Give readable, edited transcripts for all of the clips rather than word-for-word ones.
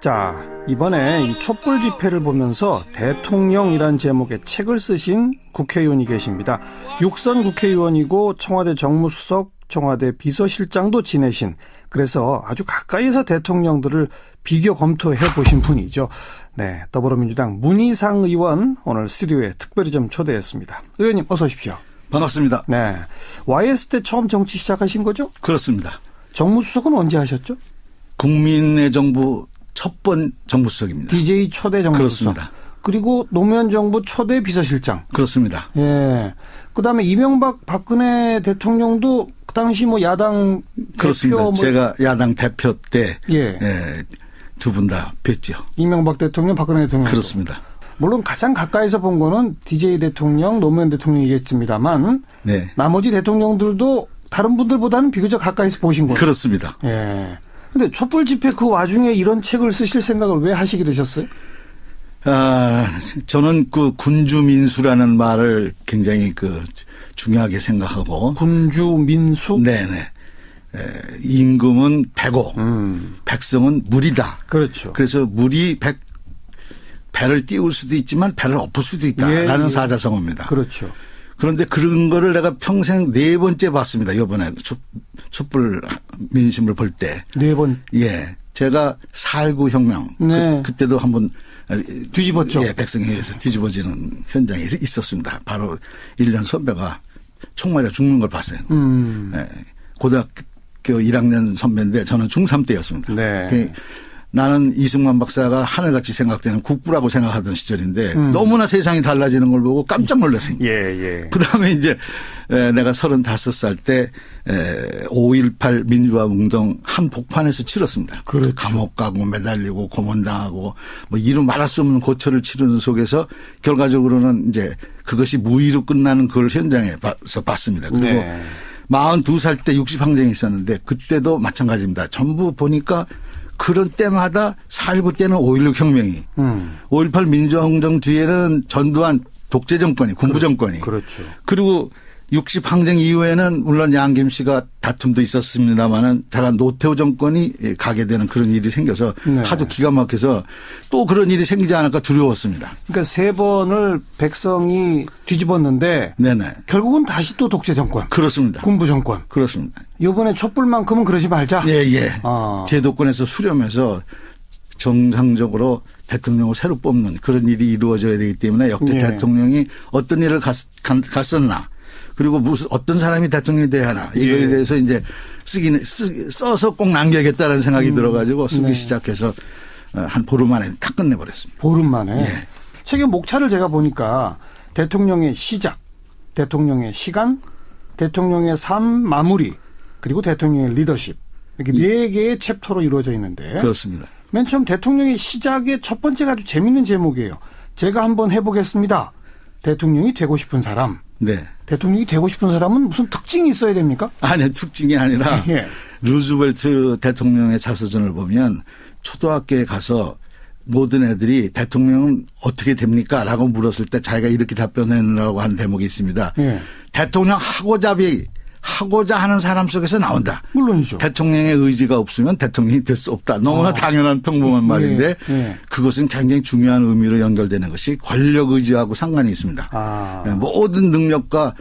자, 이번에 이 촛불 집회를 보면서 대통령이란 제목의 책을 쓰신 국회의원이 계십니다. 육선 국회의원이고 청와대 정무수석, 청와대 비서실장도 지내신, 그래서 아주 가까이서 대통령들을 비교 검토해 보신 분이죠. 네, 더불어민주당 문희상 의원 오늘 스튜디오에 특별히 좀 초대했습니다. 의원님 어서 오십시오. 반갑습니다. 네, YS 때 처음 정치 시작하신 거죠? 그렇습니다. 정무수석은 언제 하셨죠? 국민의 정부 첫 번 정부수석입니다. DJ 초대 정무수석. 그렇습니다. 그리고 노무현 정부 초대 비서실장. 그렇습니다. 예. 그다음에 이명박 박근혜 대통령도 그 당시 뭐 야당 그렇습니다. 대표 제가 야당 대표 때 예. 두 분 다 뵀죠. 이명박 대통령, 박근혜 대통령. 그렇습니다. 물론 가장 가까이서 본 거는 DJ 대통령, 노무현 대통령이겠습니다만 네. 나머지 대통령들도 다른 분들보다는 비교적 가까이서 보신 거예요. 그렇습니다. 예. 근데 촛불 집회 그 와중에 이런 책을 쓰실 생각을 왜 하시게 되셨어요? 저는 그 군주민수라는 말을 굉장히 중요하게 생각하고. 군주민수? 네네. 임금은 배고, 백성은 물이다. 그렇죠. 그래서 물이 배를 띄울 수도 있지만 배를 엎을 수도 있다라는 예. 사자성어입니다. 그렇죠. 그런데 그런 거를 내가 평생 4번째 봤습니다. 이번에 촛불 민심을 볼 때. 4번. 예. 제가 4.19 혁명. 네. 그때도 한번 뒤집었죠. 예, 백성회의에서 뒤집어지는 현장에 있었습니다. 바로 1년 선배가 총 맞아 죽는 걸 봤어요. 예. 고등학교 1학년 선배인데 저는 중3 때였습니다. 네. 나는 이승만 박사가 하늘같이 생각되는 국부라고 생각하던 시절인데 너무나 세상이 달라지는 걸 보고 깜짝 놀랐습니다. 예. 그다음에 이제 내가 35살 때 5.18 민주화 운동 한복판에서 치렀습니다. 그렇죠. 감옥 가고 매달리고 고문당하고 뭐 이루 말할 수 없는 고초를 치르는 속에서 결과적으로는 이제 그것이 무의로 끝나는 그걸 현장에서 봤습니다. 그리고 네. 42살 때 60항쟁이 있었는데 그때도 마찬가지입니다. 전부 보니까 그런 때마다 4.19 때는 5.16 혁명이 5.18 민주화운동 뒤에는 전두환 독재 정권이 군부 정권이 그렇죠. 그리고 60항쟁 이후에는 물론 양김 씨가 다툼도 있었습니다마는 자가 노태우 정권이 가게 되는 그런 일이 생겨서 네. 하도 기가 막혀서 또 그런 일이 생기지 않을까 두려웠습니다. 그러니까 3번을 백성이 뒤집었는데 네네. 결국은 다시 또 독재 정권. 그렇습니다. 군부 정권. 그렇습니다. 이번에 촛불만큼은 그러지 말자. 예. 제도권에서 수렴해서 정상적으로 대통령을 새로 뽑는 그런 일이 이루어져야 되기 때문에 역대 대통령이 어떤 일을 갔었나 그리고 어떤 사람이 대통령이 돼야 하나 이거에 대해서 이제 써서 꼭 남겨야겠다는 생각이 들어가지고 쓰기 시작해서 한 보름 만에 다 끝내버렸습니다. 보름 만에. 예. 책의 목차를 제가 보니까 대통령의 시작, 대통령의 시간, 대통령의 삶 마무리, 그리고 대통령의 리더십. 이렇게 4개의 챕터로 이루어져 있는데. 그렇습니다. 맨 처음 대통령의 시작의 첫 번째가 아주 재밌는 제목이에요. 제가 한번 해보겠습니다. 대통령이 되고 싶은 사람. 네. 대통령이 되고 싶은 사람은 무슨 특징이 있어야 됩니까? 아니, 특징이 아니라 예. 루즈벨트 대통령의 자서전을 보면 초등학교에 가서 모든 애들이 대통령은 어떻게 됩니까? 라고 물었을 때 자기가 이렇게 답변하려고 한 대목이 있습니다. 예. 대통령 하고자 하는 사람 속에서 나온다. 물론이죠. 대통령의 의지가 없으면 대통령이 될 수 없다. 너무나 당연한 평범한 말인데 그것은 굉장히 중요한 의미로 연결되는 것이 권력 의지하고 상관이 있습니다. 모든 능력과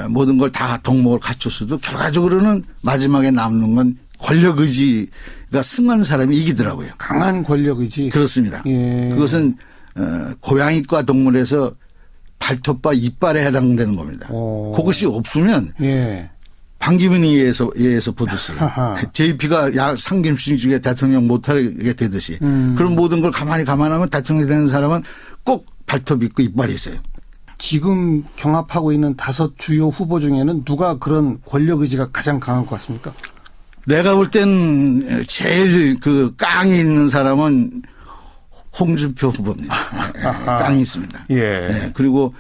모든 걸 다 덕목을 갖췄어도 결과적으로는 마지막에 남는 건 권력 의지가 승한 사람이 이기더라고요. 강한 권력 의지. 그렇습니다. 예. 그것은 고양이과 동물에서 발톱과 이빨에 해당되는 겁니다. 그것이 없으면 반기문에 의해서 보듯이 JP가 상김씨 중에 대통령 못하게 되듯이 그런 모든 걸 감안하면 대통령이 되는 사람은 꼭 발톱이 있고 이빨이 있어요. 지금 경합하고 있는 5 주요 후보 중에는 누가 그런 권력 의지가 가장 강한 것 같습니까? 내가 볼 땐 제일 깡이 있는 사람은 홍준표 후보입니다. 깡이 있습니다. 네, 그리고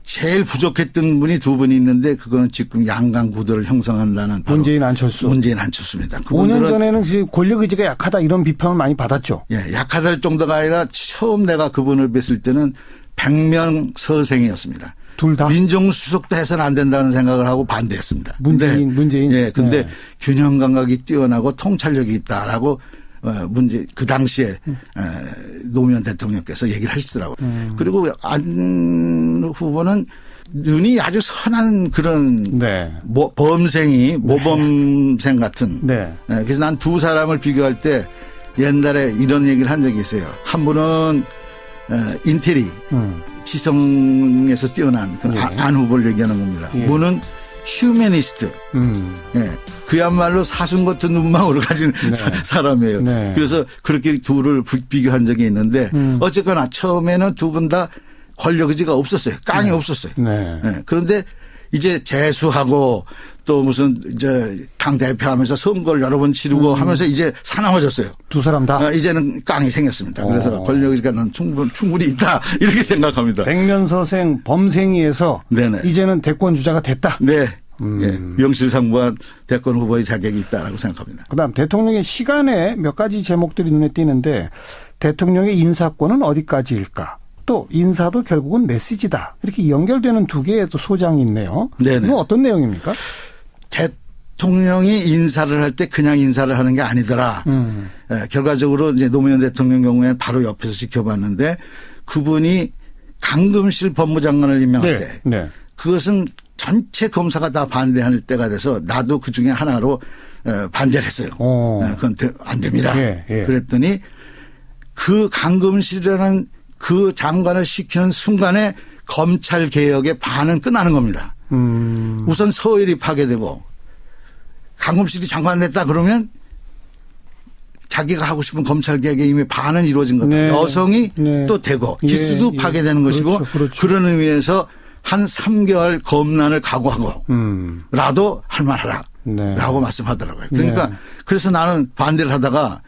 제일 부족했던 분이 2분이 있는데 그거는 지금 양강 구도를 형성한다는 문재인 안철수입니다. 5년 전에는 권력 의지가 약하다 이런 비판을 많이 받았죠. 예, 약하다 정도가 아니라 처음 내가 그분을 뵀을 때는 백명서생이었습니다. 둘 다? 민정수석도 해서는 안 된다는 생각을 하고 반대했습니다. 문재인. 예, 근데 균형 감각이 뛰어나고 통찰력이 있다라고 문제 그 당시에 노무현 대통령께서 얘기를 하시더라고요. 그리고 안 후보는 눈이 아주 선한 그런 네. 범생이 모범생 같은. 네. 그래서 난 두 사람을 비교할 때 옛날에 이런 얘기를 한 적이 있어요. 한 분은 인테리 지성에서 뛰어난 그 예. 안 후보를 얘기하는 겁니다. 예. 분은 휴머니스트. 예. 그야말로 사슴 같은 눈망울을 가진 네. 사람이에요. 네. 그래서 그렇게 둘을 비교한 적이 있는데 어쨌거나 처음에는 두 분 다 권력의지가 없었어요. 깡이 없었어요. 네. 예. 그런데 이제 재수하고 또 무슨 당 대표하면서 선거를 여러 번 치르고 하면서 이제 사나워졌어요. 두 사람 다 이제는 깡이 생겼습니다. 그래서 권력의지가 충분히 있다 이렇게 생각합니다. 백면서생 범생이에서 네네. 이제는 대권 주자가 됐다. 네. 예. 명실상부한 대권 후보의 자격이 있다라고 생각합니다. 그다음 대통령의 시간에 몇 가지 제목들이 눈에 띄는데 대통령의 인사권은 어디까지일까? 또 인사도 결국은 메시지다. 이렇게 연결되는 두 개의 또 소장이 있네요. 네네. 이건 어떤 내용입니까? 대통령이 인사를 할 때 그냥 인사를 하는 게 아니더라. 결과적으로 이제 노무현 대통령 경우에는 바로 옆에서 지켜봤는데 그분이 강금실 법무장관을 임명할 때 네. 그것은 전체 검사가 다 반대할 때가 돼서 나도 그 중에 하나로 반대를 했어요. 그건 안 됩니다. 예. 그랬더니 그 강금실이라는 그 장관을 시키는 순간에 검찰 개혁의 반은 끝나는 겁니다. 우선 서열이 파괴되고 강금실이 장관 됐다 그러면 자기가 하고 싶은 검찰 개혁에 이미 반은 이루어진 거다. 네. 여성이 네. 또 되고 기수도 파괴되는 것이고 그렇죠. 그런 의미에서 한 3개월 검난을 각오하고 라도 할 만하다. 네. 라고 말씀하더라고요. 그러니까 네. 그래서 나는 반대를 하다가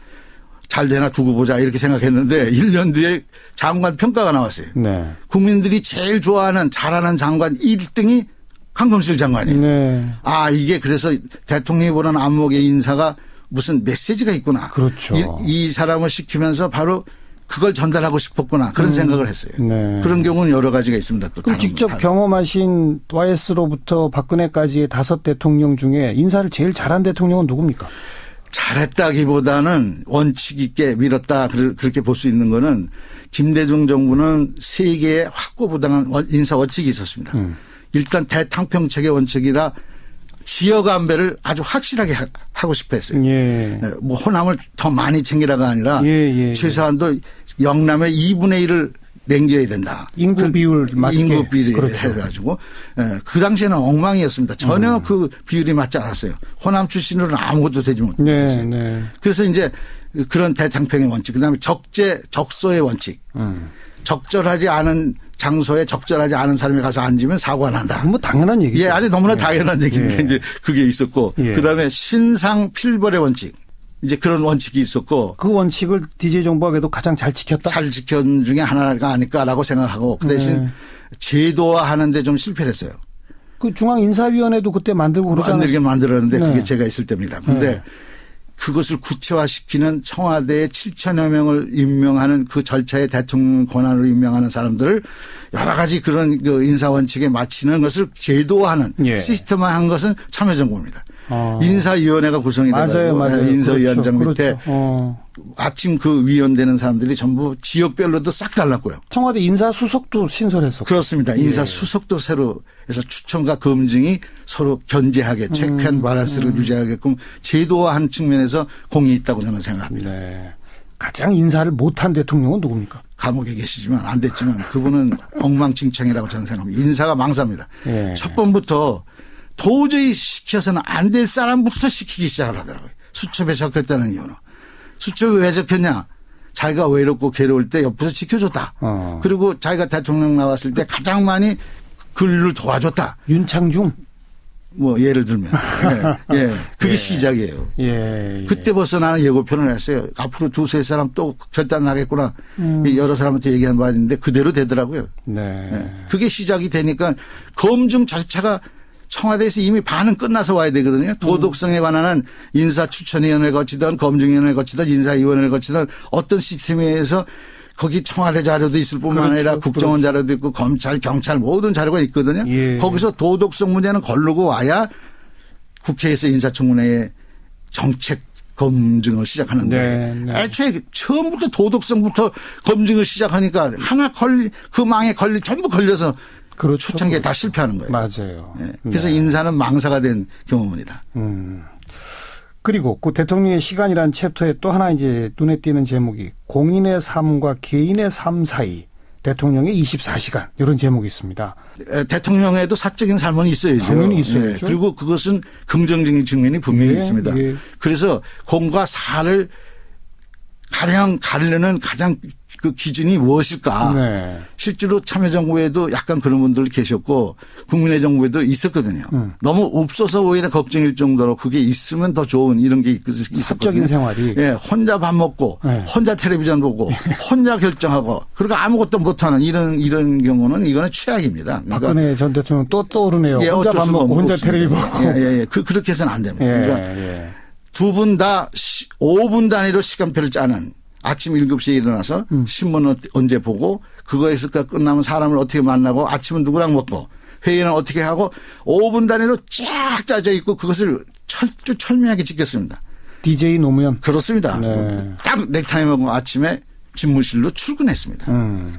잘 되나 두고 보자 이렇게 생각했는데 1년 뒤에 장관 평가가 나왔어요. 네. 국민들이 제일 좋아하는 잘하는 장관 1등이 강금실 장관이에요. 네. 이게 그래서 대통령이 보는 안목의 인사가 무슨 메시지가 있구나. 그렇죠. 이 사람을 시키면서 바로 그걸 전달하고 싶었구나. 그런 생각을 했어요. 네. 그런 경우는 여러 가지가 있습니다. 또 그럼 직접 경험하신 YS로부터 박근혜까지의 5 대통령 중에 인사를 제일 잘한 대통령은 누굽니까? 잘했다기보다는 원칙 있게 밀었다 그렇게 볼 수 있는 거는 김대중 정부는 3개의 확고부당한 인사 원칙이 있었습니다. 일단 대탕평책의 원칙이라 지역 안배를 아주 확실하게 하고 싶어 했어요. 예. 뭐 호남을 더 많이 챙기라가 아니라 최소한도 영남의 2분의 1을 남겨야 된다. 인구 비율 맞게. 인구 비율 그렇죠. 해가지고 그 당시에는 엉망이었습니다. 전혀 그 비율이 맞지 않았어요. 호남 출신으로는 아무것도 되지 못했어요. 네. 그래서 이제 그런 대탕평의 원칙, 그다음에 적소의 원칙. 적절하지 않은 장소에 적절하지 않은 사람이 가서 앉으면 사고가 난다. 뭐 당연한 얘기죠. 예, 아주 너무나 당연한 얘기인데 이제 그게 있었고, 그다음에 신상 필벌의 원칙. 이제 그런 원칙이 있었고. 그 원칙을 DJ 정부가 그래도 가장 잘 지켰다? 잘 지킨 중에 하나가 아닐까라고 생각하고 그 대신 제도화하는 데 좀 실패를 했어요. 그 중앙인사위원회도 그때 만들고 그러지 만들긴 만들었는데 네. 그게 제가 있을 때입니다. 그런데 그것을 구체화시키는 청와대에 7천여 명을 임명하는 그 절차에 대통령 권한으로 임명하는 사람들을 여러 가지 그런 그 인사원칙에 맞추는 것을 제도화하는 시스템화한 것은 참여정부입니다. 인사위원회가 구성이 돼가지고 인사위원장 밑에 아침 그 위원되는 사람들이 전부 지역별로도 싹 달랐고요. 청와대 인사수석도 신설했었고. 그렇습니다. 인사수석도 새로 해서 추천과 검증이 서로 견제하게 체크앤 밸런스를 유지하게끔 제도화한 측면에서 공이 있다고 저는 생각합니다. 네. 가장 인사를 못한 대통령은 누굽니까? 감옥에 계시지만 안 됐지만 그분은 엉망진창이라고 저는 생각합니다. 인사가 망사입니다. 첫 번부터 도저히 시켜서는 안 될 사람부터 시키기 시작을 하더라고요. 수첩에 적혔다는 이유는. 수첩에 왜 적혔냐. 자기가 외롭고 괴로울 때 옆에서 지켜줬다. 그리고 자기가 대통령 나왔을 때 가장 많이 글을 도와줬다. 윤창중. 뭐 예를 들면. 그게 시작이에요. 그때 벌써 나는 예고편을 했어요. 앞으로 2-3사람 또 결단 나겠구나. 여러 사람한테 얘기한 바 있는데 그대로 되더라고요. 그게 시작이 되니까 검증 절차가 청와대에서 이미 반은 끝나서 와야 되거든요. 도덕성에 관한 인사추천위원회를 거치던 검증위원회를 거치던 인사위원회를 거치던 어떤 시스템에 의해서 거기 청와대 자료도 있을 뿐만 아니라 국정원 자료도 있고 검찰, 경찰 모든 자료가 있거든요. 거기서 도덕성 문제는 거르고 와야 국회에서 인사청문회에 정책 검증을 시작하는데 네, 네. 애초에 처음부터 도덕성부터 검증을 시작하니까 그 망에 전부 걸려서 그렇죠. 초창기에 다 실패하는 거예요. 맞아요. 네. 그래서 네. 인사는 망사가 된 경험입니다. 그리고 그 대통령의 시간이라는 챕터에 또 하나 이제 눈에 띄는 제목이 공인의 삶과 개인의 삶 사이 대통령의 24시간 이런 제목이 있습니다. 대통령에도 사적인 삶은 있어야죠. 당연히 있어야죠. 네. 그리고 그것은 긍정적인 측면이 분명히 예, 있습니다. 예. 그래서 공과 사를 가령 가르려는 가장 그 기준이 무엇일까? 네. 실제로 참여정부에도 약간 그런 분들 계셨고 국민의 정부에도 있었거든요. 너무 없어서 오히려 걱정일 정도로 그게 있으면 더 좋은 이런 게 있었거든요. 사적인 생활이. 예, 혼자 밥 먹고 네. 혼자 텔레비전 보고 혼자 결정하고 그리고 아무것도 못하는 이런 경우는 이거는 최악입니다. 그러니까 박근혜 전 대통령 또 떠오르네요. 예, 혼자 밥 먹고 혼자 텔레비 보고. 예. 그렇게 해서는 안 됩니다. 예, 그러니까 예. 두 분 다 5분 단위로 시간표를 짜는 아침 7시에 일어나서 신문은 언제 보고 그거에서 끝나면 사람을 어떻게 만나고 아침은 누구랑 먹고 회의는 어떻게 하고 5분 단위로 쫙 짜져 있고 그것을 철저하게 지켰습니다. DJ 노무현. 그렇습니다. 네. 딱 넥타이하고 아침에 집무실로 출근했습니다.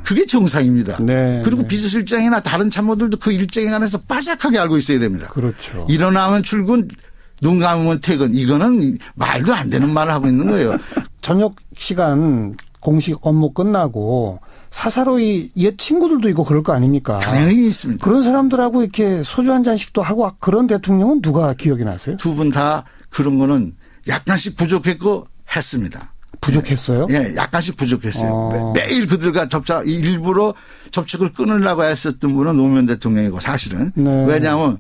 그게 정상입니다. 네, 그리고 네. 비서실장이나 다른 참모들도 그 일정에 관해서 빠삭하게 알고 있어야 됩니다. 그렇죠. 일어나면 출근, 눈 감으면 퇴근. 이거는 말도 안 되는 말을 하고 있는 거예요. 저녁 시간 공식 업무 끝나고 사사로이 옛 친구들도 있고 그럴 거 아닙니까? 당연히 있습니다. 그런 사람들하고 이렇게 소주 한 잔씩도 하고 그런 대통령은 누가 기억이 나세요? 두 분 다 그런 거는 약간씩 부족했고 했습니다. 부족했어요? 예, 약간씩 부족했어요. 아. 매일 그들과 일부러 접촉을 끊으려고 했었던 분은 노무현 대통령이고 사실은. 네. 왜냐하면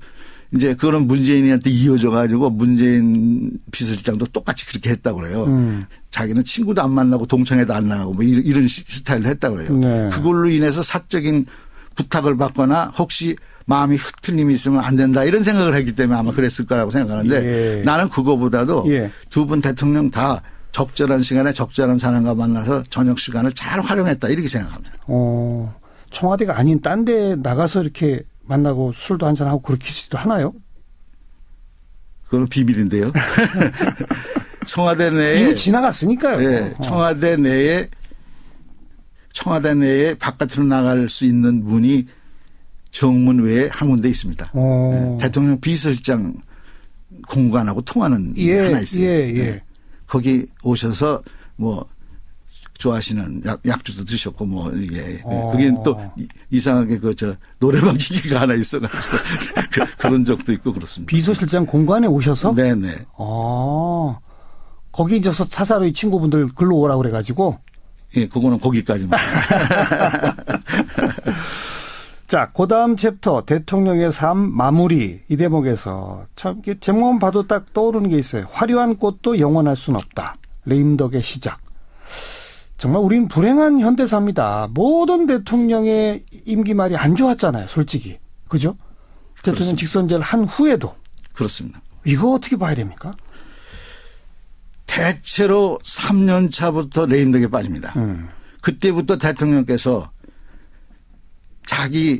이제 그거는 문재인한테 이어져 가지고 문재인 비서실장도 똑같이 그렇게 했다고 그래요. 자기는 친구도 안 만나고 동창회도 안 나가고 뭐 이런 스타일로 했다고 그래요. 네. 그걸로 인해서 사적인 부탁을 받거나 혹시 마음이 흐트림이 있으면 안 된다 이런 생각을 했기 때문에 아마 그랬을 거라고 생각하는데 예. 나는 그거보다도 예. 두 분 대통령 다 적절한 시간에 적절한 사람과 만나서 저녁 시간을 잘 활용했다 이렇게 생각합니다. 청와대가 아닌 딴 데 나가서 이렇게 만나고 술도 한잔하고 그렇게도 하나요? 그건 비밀인데요. 청와대 내에 이미 지나갔으니까요. 네, 청와대 내에 바깥으로 나갈 수 있는 문이 정문 외에 한 군데 있습니다. 네, 대통령 비서실장 공관하고 통하는 게 하나 있어요. 네, 거기 오셔서 뭐 좋아하시는 약주도 드셨고 뭐 이게 그게 또 이상하게 노래방 기기가 하나 있어가지고 그런 적도 있고 그렇습니다. 비서실장 공관에 오셔서? 네네. 거기 이제 사사로이 친구분들 글로 오라고 그래가지고. 예, 그거는 거기까지만. 자, 그 다음 챕터 대통령의 삶 마무리 이 대목에서 참 제목만 봐도 딱 떠오르는 게 있어요. 화려한 꽃도 영원할 순 없다. 레임덕의 시작. 정말 우린 불행한 현대사입니다. 모든 대통령의 임기 말이 안 좋았잖아요. 솔직히. 그죠? 대통령 그렇습니다. 직선제를 한 후에도. 그렇습니다. 이거 어떻게 봐야 됩니까? 대체로 3년 차부터 레임덕에 빠집니다. 그때부터 대통령께서 자기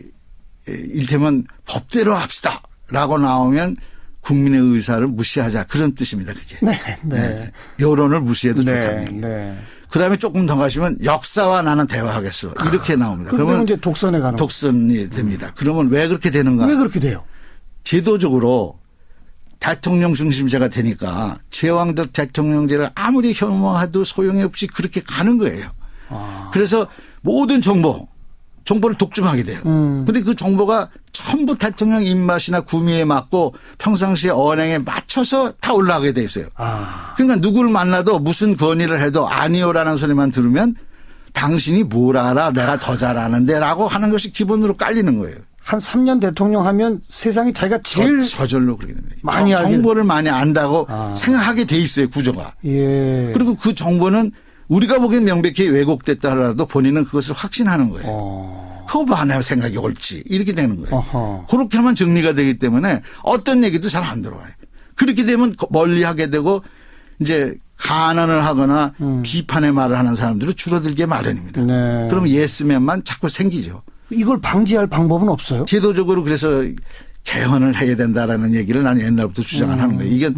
일테면 법대로 합시다라고 나오면 국민의 의사를 무시하자 그런 뜻입니다. 그게. 네. 여론을 무시해도 좋다는 얘기예요. 네. 그다음에 조금 더 가시면 역사와 나는 대화하겠어. 이렇게 나옵니다. 그러면 이제 독선에 가는 독선이 됩니다. 그러면 왜 그렇게 되는가? 왜 그렇게 돼요? 제도적으로 대통령 중심제가 되니까 제왕적 대통령제를 아무리 혐오해도 소용이 없이 그렇게 가는 거예요. 그래서 모든 정보를 독점하게 돼요. 그런데 그 정보가 전부 대통령 입맛이나 구미에 맞고 평상시에 언행에 맞춰서 다 올라가게 돼 있어요. 그러니까 누구를 만나도 무슨 건의를 해도 아니요라는 소리만 들으면 당신이 뭘 알아 내가 더 잘 아는데 라고 하는 것이 기본으로 깔리는 거예요. 한 3년 대통령 하면 세상에 자기가 제일 저절로 그렇게 됩니다. 많이 정보를 많이 안다고 생각하게 돼 있어요. 구조가. 예. 그리고 그 정보는 우리가 보기엔 명백히 왜곡됐다 하더라도 본인은 그것을 확신하는 거예요. 그거 봐 내 생각이 옳지 이렇게 되는 거예요. 그렇게 하면 정리가 되기 때문에 어떤 얘기도 잘 안 들어와요. 그렇게 되면 멀리하게 되고 이제 간언을 하거나 비판의 말을 하는 사람들은 줄어들게 마련입니다. 네. 그러면 예스맨만 자꾸 생기죠. 이걸 방지할 방법은 없어요? 제도적으로 그래서 개헌을 해야 된다라는 얘기를 나는 옛날부터 주장을 하는 거예요. 이게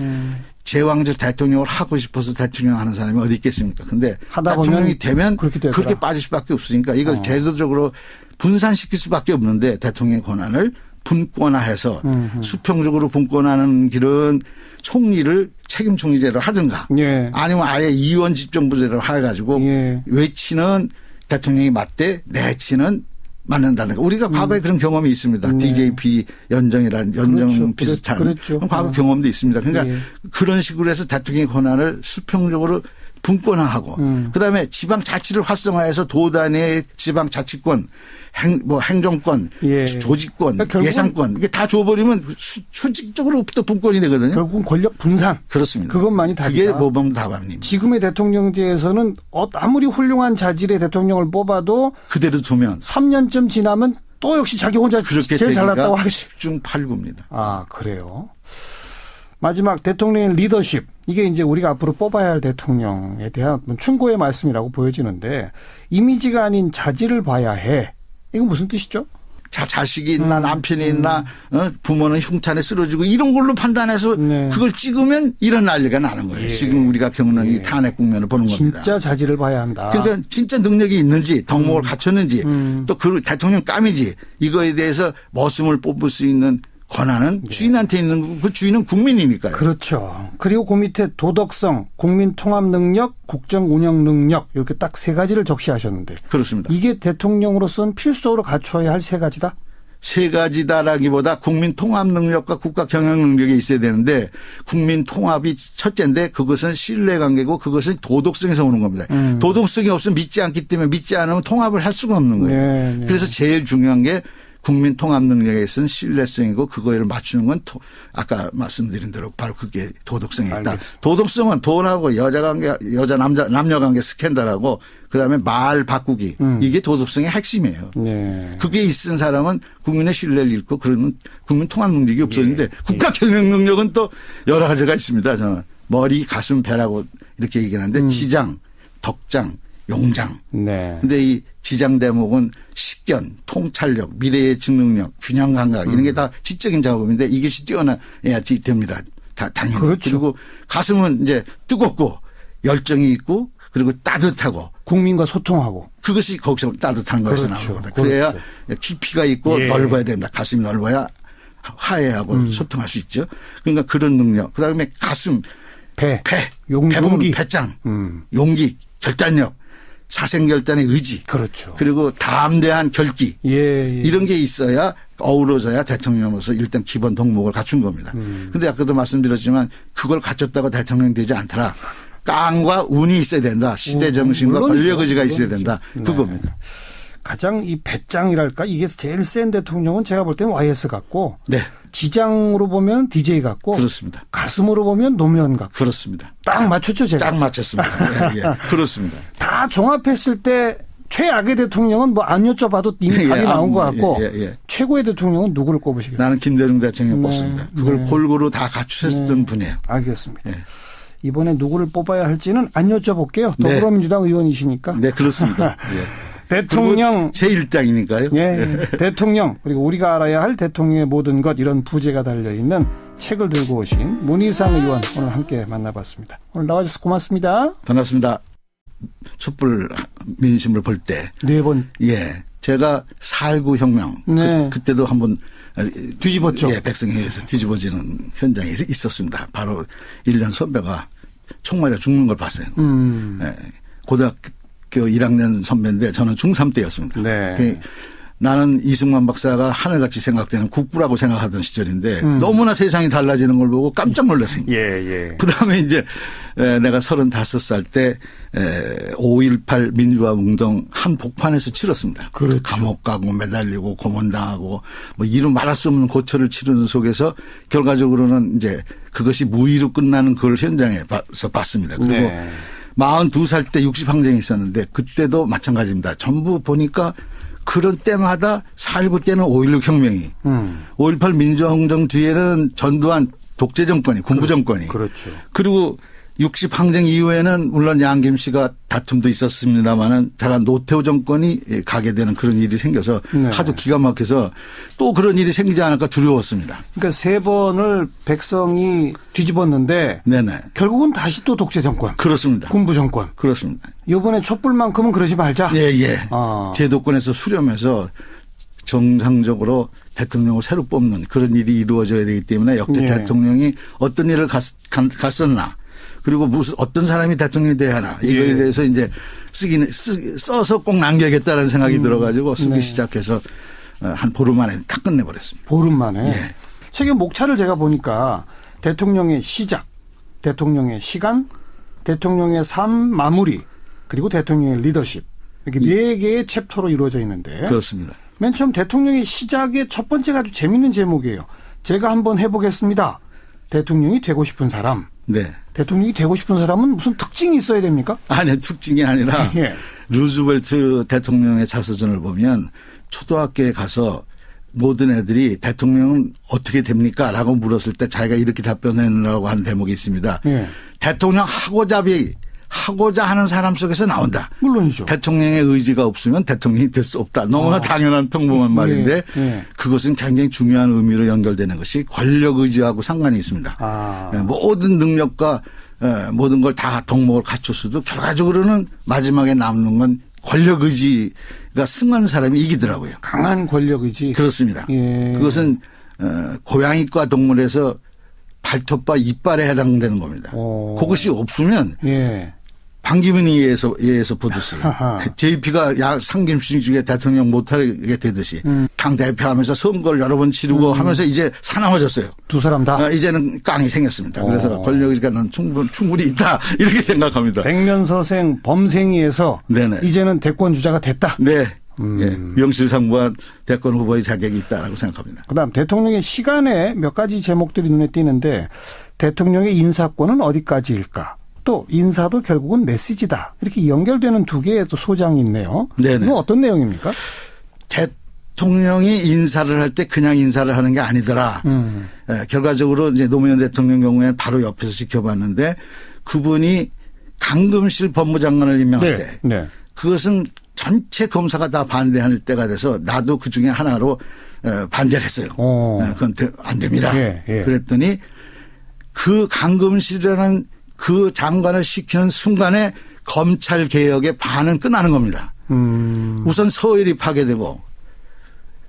제왕적 대통령을 하고 싶어서 대통령 하는 사람이 어디 있겠습니까? 근데 하다 대통령이 되면 그렇게 빠질 수밖에 없으니까 이걸 제도적으로 분산시킬 수밖에 없는데 대통령의 권한을 분권화해서 수평적으로 분권하는 길은 총리를 책임 총리제로 하든가 예. 아니면 아예 이원 집정부제로 해가지고 예. 외치는 대통령이 맞대 내치는 맞는다는 거. 우리가 과거에 그런 경험이 있습니다. 네. DJP 연정 그렇죠. 비슷한 그랬죠. 과거 경험도 있습니다. 그러니까 예. 그런 식으로 해서 대통령의 권한을 수평적으로 분권화하고 그다음에 지방자치를 활성화해서 도단의 지방자치권 행정권, 예. 조직권, 그러니까 예산권 이게 다 줘버리면 수직적으로부터 분권이 되거든요. 결국은 권력 분산. 그렇습니다. 그것만이 답이다. 그게 모범 답안입니다. 지금의 대통령제에서는 아무리 훌륭한 자질의 대통령을 뽑아도 그대로 두면 3년쯤 지나면 또 역시 자기 혼자 그렇게 제일 잘났다고 되기가 하겠습니다. 10중 8구입니다. 아, 그래요. 마지막 대통령의 리더십. 이게 이제 우리가 앞으로 뽑아야 할 대통령에 대한 충고의 말씀이라고 보여지는데 이미지가 아닌 자질을 봐야 해. 이건 무슨 뜻이죠? 자식이 있나 남편이 있나 부모는 흉탄에 쓰러지고 이런 걸로 판단해서 네. 그걸 찍으면 이런 난리가 나는 거예요. 예. 지금 우리가 겪는 이 탄핵 국면을 보는 겁니다. 진짜 자질을 봐야 한다. 그러니까 진짜 능력이 있는지 덕목을 갖췄는지 또 그 대통령 감이지 이거에 대해서 머슴을 뽑을 수 있는 권한은 주인한테 있는 거고 그 주인은 국민이니까요. 그렇죠. 그리고 그 밑에 도덕성, 국민 통합 능력, 국정 운영 능력 이렇게 딱 세 가지를 적시하셨는데 그렇습니다. 이게 대통령으로서는 필수적으로 갖춰야 할 세 가지다? 세 가지다라기보다 국민 통합 능력과 국가 경영 능력이 있어야 되는데 국민 통합이 첫째인데 그것은 신뢰관계고 그것은 도덕성에서 오는 겁니다. 도덕성이 없으면 믿지 않기 때문에 믿지 않으면 통합을 할 수가 없는 거예요. 네, 네. 그래서 제일 중요한 게 국민 통합 능력에 있어서는 신뢰성이고 그거를 맞추는 건 아까 말씀드린 대로 바로 그게 도덕성이 있다. 알겠습니다. 도덕성은 돈하고 남녀 관계 스캔들하고 그다음에 말 바꾸기 이게 도덕성의 핵심이에요. 네. 그게 있은 사람은 국민의 신뢰를 잃고 그러면 국민 통합 능력이 없어지는데 예. 국가 경영 능력은 또 여러 가지가 있습니다. 저는 머리, 가슴, 배라고 이렇게 얘기하는데 지장, 덕장, 용장. 네. 근데 이 지장 대목은 식견, 통찰력, 미래 예측 능력, 균형 감각 이런 게 다 지적인 작업인데 이것이 뛰어나야 됩니다. 당연히. 그렇죠. 그리고 가슴은 이제 뜨겁고 열정이 있고 그리고 따뜻하고 국민과 소통하고. 그것이 거기서 따뜻한 거에서 그렇죠. 나오는 겁니다. 그래야 그렇죠. 깊이가 있고 예. 넓어야 됩니다. 가슴이 넓어야 화해하고 소통할 수 있죠. 그러니까 그런 능력. 그다음에 가슴, 배 부분 배짱, 용기, 결단력, 사생결단의 의지. 그렇죠. 그리고 담대한 결기. 예. 이런 게 있어야 어우러져야 대통령으로서 일단 기본 덕목을 갖춘 겁니다. 그런데 아까도 말씀드렸지만 그걸 갖췄다고 대통령이 되지 않더라. 깡과 운이 있어야 된다. 시대 정신과 권력 의지가 있어야 된다. 그겁니다. 가장 이 배짱이랄까 이게 제일 센 대통령은 제가 볼 때는 YS 같고 네. 지장으로 보면 DJ 같고 그렇습니다. 가슴으로 보면 노무현 같고 그렇습니다. 딱 맞췄죠 제가. 딱 맞췄습니다. 예, 예. 그렇습니다. 다 종합했을 때 최악의 대통령은 뭐 안 여쭤봐도 이미 답이 나온 것 같고 최고의 대통령은 누구를 꼽으시겠어요? 나는 김대중 대통령 꼽습니다. 그걸 골고루 다 갖추셨던 분이에요. 알겠습니다. 네. 이번에 누구를 뽑아야 할지는 안 여쭤볼게요. 네. 더불어민주당 의원이시니까. 네, 그렇습니다. 예. 대통령 제1당이니까요. 예, 대통령 그리고 우리가 알아야 할 대통령의 모든 것 이런 부제가 달려있는 책을 들고 오신 문희상 의원 오늘 함께 만나봤습니다. 오늘 나와주셔서 고맙습니다. 반갑습니다. 촛불 민심을 볼 때. 네 번. 예. 제가 4.19 혁명. 네. 그때도 한번 뒤집었죠. 예, 백성회에서 뒤집어지는 현장에 있었습니다. 바로 1년 선배가 총 맞아 죽는 걸 봤어요. 예. 고등학교 1학년 선배인데 저는 중3 때였습니다. 네. 나는 이승만 박사가 하늘같이 생각되는 국부라고 생각하던 시절인데 너무나 세상이 달라지는 걸 보고 깜짝 놀랐습니다. 예. 그다음에 이제 내가 35살 때 5.18 민주화 운동 한 복판에서 치렀습니다. 그렇죠. 감옥 가고 매달리고 고문당하고 뭐 이루 말할 수 없는 고초를 치르는 속에서 결과적으로는 이제 그것이 무의로 끝나는 그걸 현장에서 봤습니다. 그리고 네. 42살 때 60항쟁이 있었는데 그때도 마찬가지입니다. 전부 보니까 그런 때마다 4.19 때는 5.16 혁명이 5.18 민주화운동 뒤에는 전두환 독재 정권이 군부 정권이 그렇죠. 그리고 60 항쟁 이후에는 물론 양김 씨가 다툼도 있었습니다만은 제가 노태우 정권이 가게 되는 그런 일이 생겨서 네. 하도 기가 막혀서 또 그런 일이 생기지 않을까 두려웠습니다. 그러니까 세 번을 백성이 뒤집었는데 네네. 결국은 다시 또 독재 정권, 그렇습니다. 군부 정권. 그렇습니다. 이번에 촛불만큼은 그러지 말자. 예. 아. 제도권에서 수렴해서 정상적으로 대통령을 새로 뽑는 그런 일이 이루어져야 되기 때문에 역대 예. 대통령이 어떤 일을 갔었나 그리고 무슨 어떤 사람이 대통령이 돼야 하나 이거에 예. 대해서 이제 써서 꼭 남겨야겠다는 생각이 들어가지고 쓰기 네. 시작해서 한 보름 만에 다 끝내버렸습니다. 보름 만에. 예. 책의 목차를 제가 보니까 대통령의 시작, 대통령의 시간, 대통령의 삶 마무리, 그리고 대통령의 리더십. 이렇게 네 개의 챕터로 이루어져 있는데. 그렇습니다. 맨 처음 대통령의 시작의 첫 번째가 아주 재밌는 제목이에요. 제가 한번 해보겠습니다. 대통령이 되고 싶은 사람. 네. 대통령이 되고 싶은 사람은 무슨 특징이 있어야 됩니까? 아니, 특징이 아니라 예. 루즈벨트 대통령의 자서전을 보면 초등학교에 가서 모든 애들이 대통령은 어떻게 됩니까? 라고 물었을 때 자기가 이렇게 답변해내라고 한 대목이 있습니다. 예. 대통령 하고자 하는 사람 속에서 나온다. 물론이죠. 대통령의 의지가 없으면 대통령이 될 수 없다. 너무나 당연한 평범한 말인데 예. 그것은 굉장히 중요한 의미로 연결되는 것이 권력 의지하고 상관이 있습니다. 아. 모든 능력과 모든 걸 다 덕목을 갖췄어도 결과적으로는 마지막에 남는 건 권력 의지가 승한 사람이 이기더라고요. 강한 권력 의지. 그렇습니다. 예. 그것은 고양이과 동물에서 발톱과 이빨에 해당되는 겁니다. 오. 그것이 없으면 예. 반기문이 의해서 보듯이 하하. JP가 상김씨 중에 대통령 못하게 되듯이 당 대표하면서 선거를 여러 번 치르고 하면서 이제 사나워졌어요. 두 사람 다. 이제는 깡이 생겼습니다. 그래서 오. 권력의지가 난 충분히 있다 이렇게 생각합니다. 백면서생 범생이에서 네네. 이제는 대권 주자가 됐다. 네. 예. 명실상부한 대권 후보의 자격이 있다라고 생각합니다. 그다음 대통령의 시간에 몇 가지 제목들이 눈에 띄는데 대통령의 인사권은 어디까지일까? 또 인사도 결국은 메시지다. 이렇게 연결되는 두 개의 또 소장이 있네요. 네네. 이건 어떤 내용입니까? 대통령이 인사를 할 때 그냥 인사를 하는 게 아니더라. 결과적으로 이제 노무현 대통령 경우에는 바로 옆에서 지켜봤는데 그분이 강금실 법무장관을 임명할 때 네. 그것은 전체 검사가 다 반대할 때가 돼서 나도 그 중에 하나로 반대를 했어요. 그건 안 됩니다. 예. 그랬더니 그 강금실이라는 그 장관을 시키는 순간에 검찰 개혁의 반은 끝나는 겁니다. 우선 서열이 파괴되고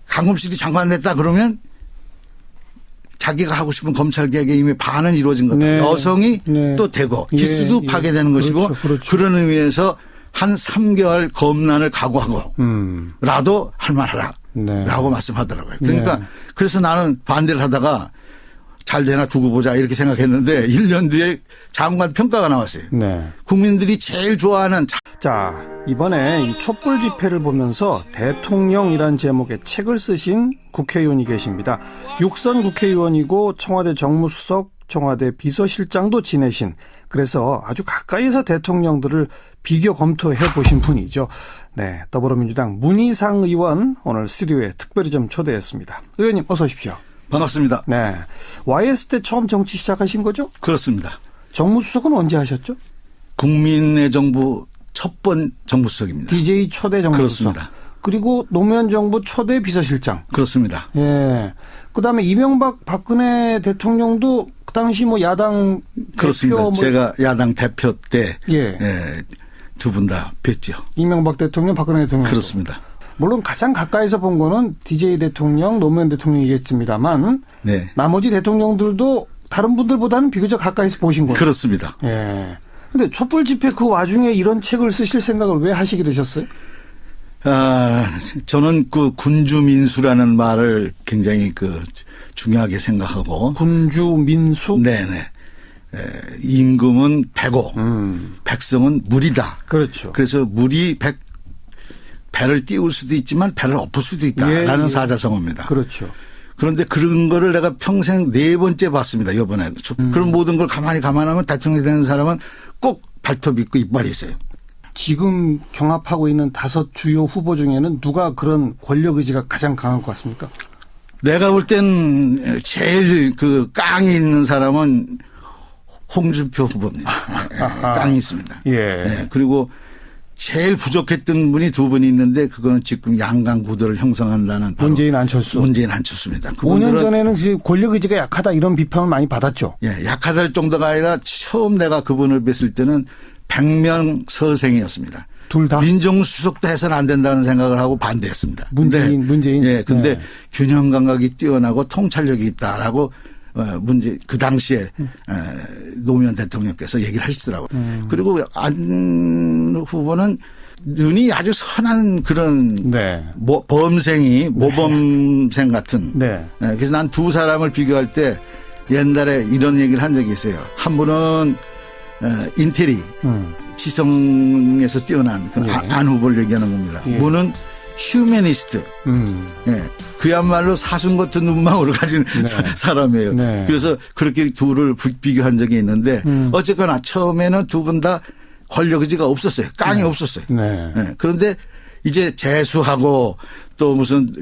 강금실이 장관 됐다 그러면 자기가 하고 싶은 검찰 개혁에 이미 반은 이루어진 거다. 네. 여성이 네. 또 되고 기수도 예. 파괴되는 것이고 그렇죠. 그런 의미에서 한 3개월 검난을 각오하고 라도 할 만하다. 네. 라고 말씀하더라고요. 그러니까 네. 그래서 나는 반대를 하다가 잘 되나 두고 보자 이렇게 생각했는데 1년 뒤에 장관 평가가 나왔어요. 네. 국민들이 제일 좋아하는 자, 이번에 이 촛불 집회를 보면서 대통령이란 제목의 책을 쓰신 국회의원이 계십니다. 육선 국회의원이고 청와대 정무수석, 청와대 비서실장도 지내신, 그래서 아주 가까이서 대통령들을 비교 검토해 보신 분이죠. 네, 더불어민주당 문희상 의원 오늘 스튜디오에 특별히 좀 초대했습니다. 의원님 어서 오십시오. 반갑습니다. 네, YS 때 처음 정치 시작하신 거죠? 그렇습니다. 정무수석은 언제 하셨죠? 국민의 정부 첫 번 정무수석입니다. DJ 초대 정무수석. 그렇습니다. 그리고 노무현 정부 초대 비서실장. 그렇습니다. 예. 그다음에 이명박 박근혜 대통령도 그 당시 뭐 야당 그렇습니다. 대표 제가 야당 대표 때 예. 두 분 다 뵀죠. 이명박 대통령, 박근혜 대통령. 그렇습니다. 물론 가장 가까이서 본 거는 DJ 대통령, 노무현 대통령이겠습니다만 네. 나머지 대통령들도 다른 분들보다는 비교적 가까이서 보신 거예요. 그렇습니다. 예. 근데 촛불 집회 그 와중에 이런 책을 쓰실 생각을 왜 하시게 되셨어요? 저는 그 군주민수라는 말을 굉장히 중요하게 생각하고. 군주민수? 네네. 임금은 배고, 백성은 물이다. 그렇죠. 그래서 물이 배를 띄울 수도 있지만 배를 엎을 수도 있다라는 사자성어입니다. 그렇죠. 그런데 그런 거를 내가 평생 4번째 봤습니다. 이번에. 그런 모든 걸 감안하면 대통령이 되는 사람은 꼭 발톱 있고 이빨이 있어요. 지금 경합하고 있는 5 주요 후보 중에는 누가 그런 권력 의지가 가장 강한 것 같습니까? 내가 볼 땐 제일 깡이 있는 사람은 홍준표 후보입니다. 깡이 있습니다. 예. 네, 그리고 제일 부족했던 분이 두 분이 있는데 그거는 지금 양강 구도를 형성한다는 바로 문재인 안철수입니다. 5년 전에는 권력 의지가 약하다 이런 비판을 많이 받았죠. 예, 약하다 정도가 아니라 처음 내가 그분을 뵀을 때는 100명 서생이었습니다. 둘 다? 민정수석도 해서는 안 된다는 생각을 하고 반대했습니다. 문재인. 예, 근데 네. 균형 감각이 뛰어나고 통찰력이 있다라고 그 당시에 노무현 대통령께서 얘기를 하시더라고요. 그리고 안 후보는 눈이 아주 선한 그런 네. 범생이 모범생 같은. 네. 그래서 난 두 사람을 비교할 때 옛날에 이런 얘기를 한 적이 있어요. 한 분은 인테리, 지성에서 뛰어난 그 예. 안 후보를 얘기하는 겁니다. 예. 분은 휴머니스트. 예. 그야말로 사슴 같은 눈망울을 가진 네. 사람이에요. 네. 그래서 그렇게 둘을 비교한 적이 있는데 어쨌거나 처음에는 두 분 다 권력 의지가 없었어요. 깡이 없었어요. 네. 예. 그런데 이제 재수하고 또 무슨